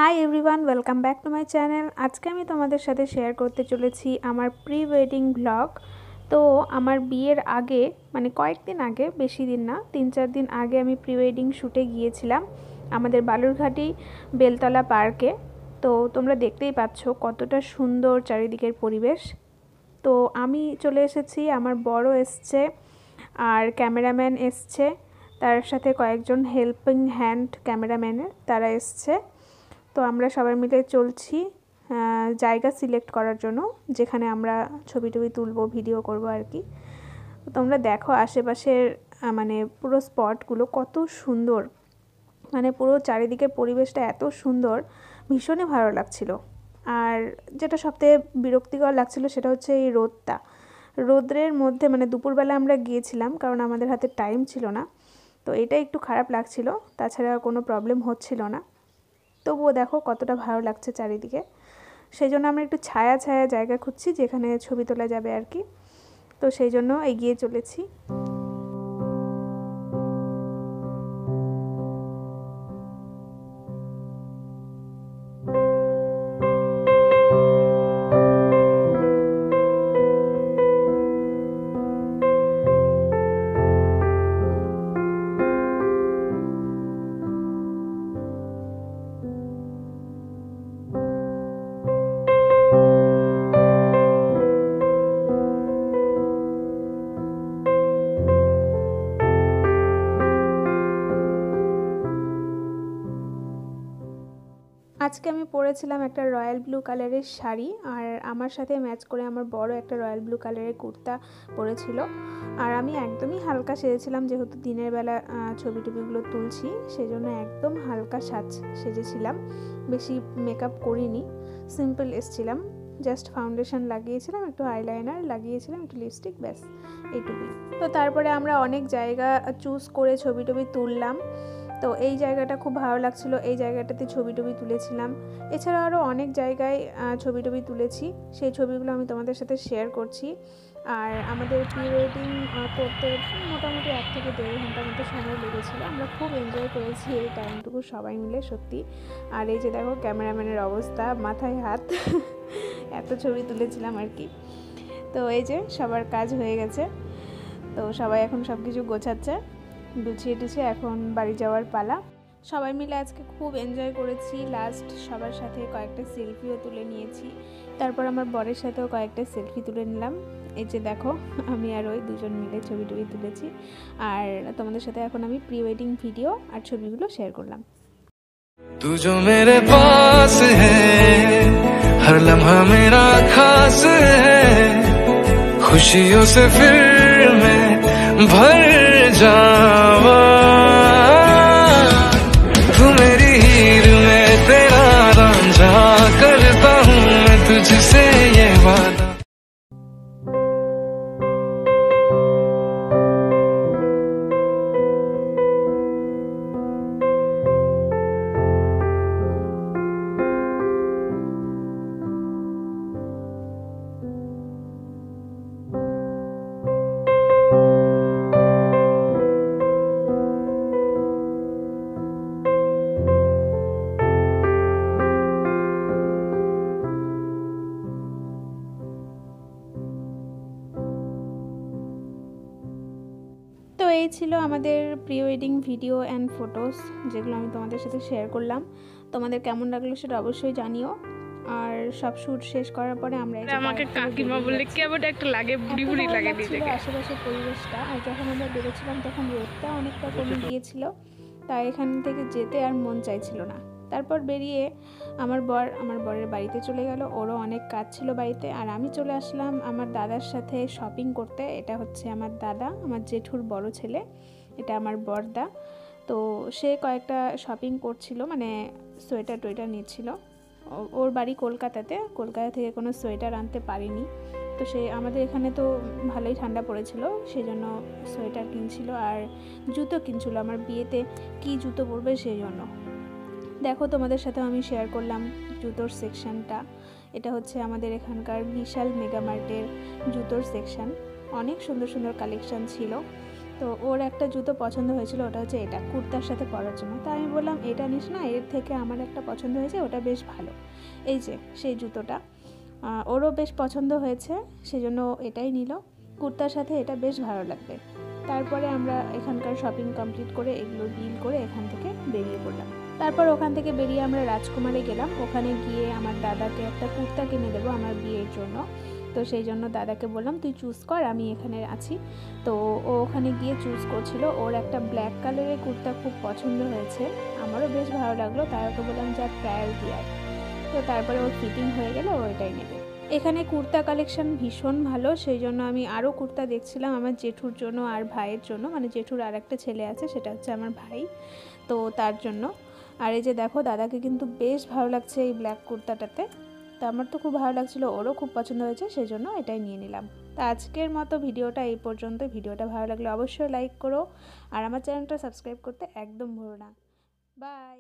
Hi everyone, welcome back to my channel. আজকে আমি তোমাদের সাথে শেয়ার করতে চলেছি আমার প্রি ওয়েডিং ব্লগ। তো আমার বিয়ের আগে মানে কয়েকদিন আগে, বেশি দিন না, 3-4 দিন আগে আমি প্রি ওয়েডিং শ্যুটে গিয়েছিলাম আমাদের বালুরঘাটি বেলতলা পার্কে। তো তোমরা দেখতেই পাচ্ছ কতটা সুন্দর চারিদিকের পরিবেশ। তো আমি চলে এসেছি, আমার বড় এসছে আর ক্যামেরাম্যান এসছে, তার সাথে কয়েকজন হেল্পিং হ্যান্ড ক্যামেরাম্যানের তারা এসছে। তো আমরা সবাই মিলে চলছি জায়গা সিলেক্ট করার জন্য, যেখানে আমরা ছবি টবি তুলবো, ভিডিও করব আর কি। তোমরা দেখো আশেপাশের মানে পুরো স্পটগুলো কত সুন্দর, মানে পুরো চারিদিকের পরিবেশটা এত সুন্দর, ভীষণই ভালো লাগছিল। আর যেটা সবথেকে বিরক্তিকর লাগছিল সেটা হচ্ছে এই রোদ্রের মধ্যে, মানে দুপুরবেলা আমরা গিয়েছিলাম কারণ আমাদের হাতে টাইম ছিল না, তো এটা একটু খারাপ লাগছিল। তাছাড়া কোনো প্রবলেম হচ্ছিল না। তবুও দেখো কতটা ভালো লাগছে চারিদিকে, সেই জন্য আমরা একটু ছায়া ছায়া জায়গা খুঁজছি যেখানে ছবি তোলা যাবে আর কি। তো সেই জন্য এগিয়ে চলেছি। আজকে আমি পরেছিলাম একটা রয়্যাল ব্লু কালারের শাড়ি, আর আমার সাথে ম্যাচ করে আমার বড় একটা রয়্যাল ব্লু কালারের কুর্তা পরেছিল। আর আমি একদমই হালকা সেজেছিলাম, যেহেতু দিনের বেলা ছবি টবিগুলো তুলছি, সেজন্য একদম হালকা সেজেছিলাম, বেশি মেকআপ করিনি, সিম্পল এসছিলাম। জাস্ট ফাউন্ডেশন লাগিয়েছিলাম, একটু আইলাইনার লাগিয়েছিলাম, একটু লিপস্টিক, ব্যাস এইটুকুই। তো তারপরে আমরা অনেক জায়গা চুজ করে ছবি টবি তুললাম। তো এই জায়গাটা খুব ভালো লাগছিল, এই জায়গাটাতে ছবি টবি তুলেছিলাম। এছাড়া আরও অনেক জায়গায় ছবি টবি তুলেছি, সেই ছবিগুলো আমি তোমাদের সাথে শেয়ার করছি। আর আমাদের প্রি ওয়েডিং করতে মোটামুটি 1 থেকে 1.5 ঘন্টার মতো সময় লেগেছিলো। আমরা খুব এনজয় করেছি এই টাইমটুকু সবাই মিলে, সত্যি। আর এই যে দেখো ক্যামেরাম্যানের অবস্থা, মাথায় হাত এত ছবি তুলেছিলাম আর কি। তো এই যে সবার কাজ হয়ে গেছে, তো সবাই এখন সব কিছু গোছাচ্ছে, গুছিয়ে টুছিয়ে এখন বাড়ি যাওয়ার পালা। সবাই মিলে আজকে খুব এনজয় করেছি। লাস্ট সবার সাথে কয়েকটা সেলফিও তুলে নিয়েছি, তারপর আমার বরের সাথেও কয়েকটা সেলফি তুলে নিলাম। এই যে দেখো আমি আর ওই দুজন মিলে ছবি টবি তুলেছি। আর তোমাদের সাথে এখন আমি প্রি ওয়েডিং ভিডিও আর ছবিগুলো শেয়ার করলাম। तू जो मेरे पास है, हर लम्हा मेरा खास है, खुशियों से फिर मैं भर जावा। तू मेरी हीर में तेरा रांझा, करता हूँ मैं तुझसे ये वादा। তো এই ছিল আমাদের pre wedding video and photos, যেগুলো আমি তোমাদের সাথে শেয়ার করলাম। তোমাদের কেমন লাগলো সেটা অবশ্যই জানিও। আর সব শ্যুট শেষ করার পরে আমরা আমাকে কাকিমা বললে কেমন একটা লাগে, বুড়ি বুড়ি লাগে নিজেকে। আশেপাশের পরিবেশটা, আর যখন আমরা বেরোচ্ছিলাম তখন রোদটা অনেকটা কমে গিয়েছিল, তাই এখান থেকে যেতে আর মন চাইছিল না। তারপর বেরিয়ে আমার বরের বাড়িতে চলে গেল, ওরও অনেক কাজ ছিল বাড়িতে। আর আমি চলে আসলাম আমার দাদার সাথে শপিং করতে। এটা হচ্ছে আমার দাদা, আমার জেঠুর বড় ছেলে, এটা আমার বড়দা। তো সে কয়েকটা শপিং করছিল, মানে সোয়েটার টোয়েটার নিচ্ছিল। ওর বাড়ি কলকাতাতে, কলকাতা থেকে কোনো সোয়েটার আনতে পারিনি। তো সে আমাদের এখানে তো ভালোই ঠান্ডা পড়েছিল, সেই জন্য সোয়েটার কিনছিল আর জুতো কিনছিল আমার বিয়েতে কি জুতো পরবে সেই জন্য। দেখো তোমাদের সাথে আমি শেয়ার করলাম জুতোর সেকশনটা। এটা হচ্ছে আমাদের এখানকার বিশাল মেগামার্টের জুতোর সেকশন, অনেক সুন্দর সুন্দর কালেকশন ছিল। তো ওর একটা জুতো পছন্দ হয়েছিল, ওটা হচ্ছে এটা কুর্তার সাথে পরার জন্য। তো আমি বললাম এটা নিস না, এর থেকে আমার একটা পছন্দ হয়েছে, ওটা বেশ ভালো। এই যে সেই জুতোটা ওরও বেশ পছন্দ হয়েছে, সেজন্য এটাই নিল। কুর্তার সাথে এটা বেশ ভালো লাগবে। তারপরে আমরা এখানকার শপিং কমপ্লিট করে এগুলো বিল করে এখান থেকে বেরিয়ে পড়লাম। তারপর ওখান থেকে বেরিয়ে আমরা রাজকুমারে গেলাম। ওখানে গিয়ে আমার দাদাকে একটা কুর্তা কিনে দেবো আমার বিয়ের জন্য। তো সেই জন্য দাদাকে বললাম তুই চুজ কর, আমি এখানে আছি। তো ও ওখানে গিয়ে চুজ করছিল। ওর একটা ব্ল্যাক কালারের কুর্তা খুব পছন্দ হয়েছে, আমারও বেশ ভালো লাগলো। তাই ওকে বললাম যা ট্রায়াল দিয়ে। তো তারপরে ওর ফিটিং হয়ে গেলে ও এটাই নেবে। এখানে কুর্তা কালেকশন ভীষণ ভালো, সেই জন্য আমি আরও কুর্তা দেখছিলাম আমার জেঠুর জন্য আর ভাইয়ের জন্য। মানে জেঠুর আর একটা ছেলে আছে, সেটা হচ্ছে আমার ভাই, তো তার জন্য। আর এই যে দেখো দাদাকে কিন্তু বেশ ভালো লাগছে এই ব্ল্যাক কুর্তাটাতে। তো আমার তো খুব ভালো লাগছিলো, ওরও খুব পছন্দ হয়েছে, সেই জন্য এটাই নিয়ে নিলাম। তো আজকের মতো ভিডিওটা এই পর্যন্ত। ভিডিওটা ভালো লাগলে অবশ্যই লাইক করো আর আমার চ্যানেলটা সাবস্ক্রাইব করতে একদম ভুলো না। বাই।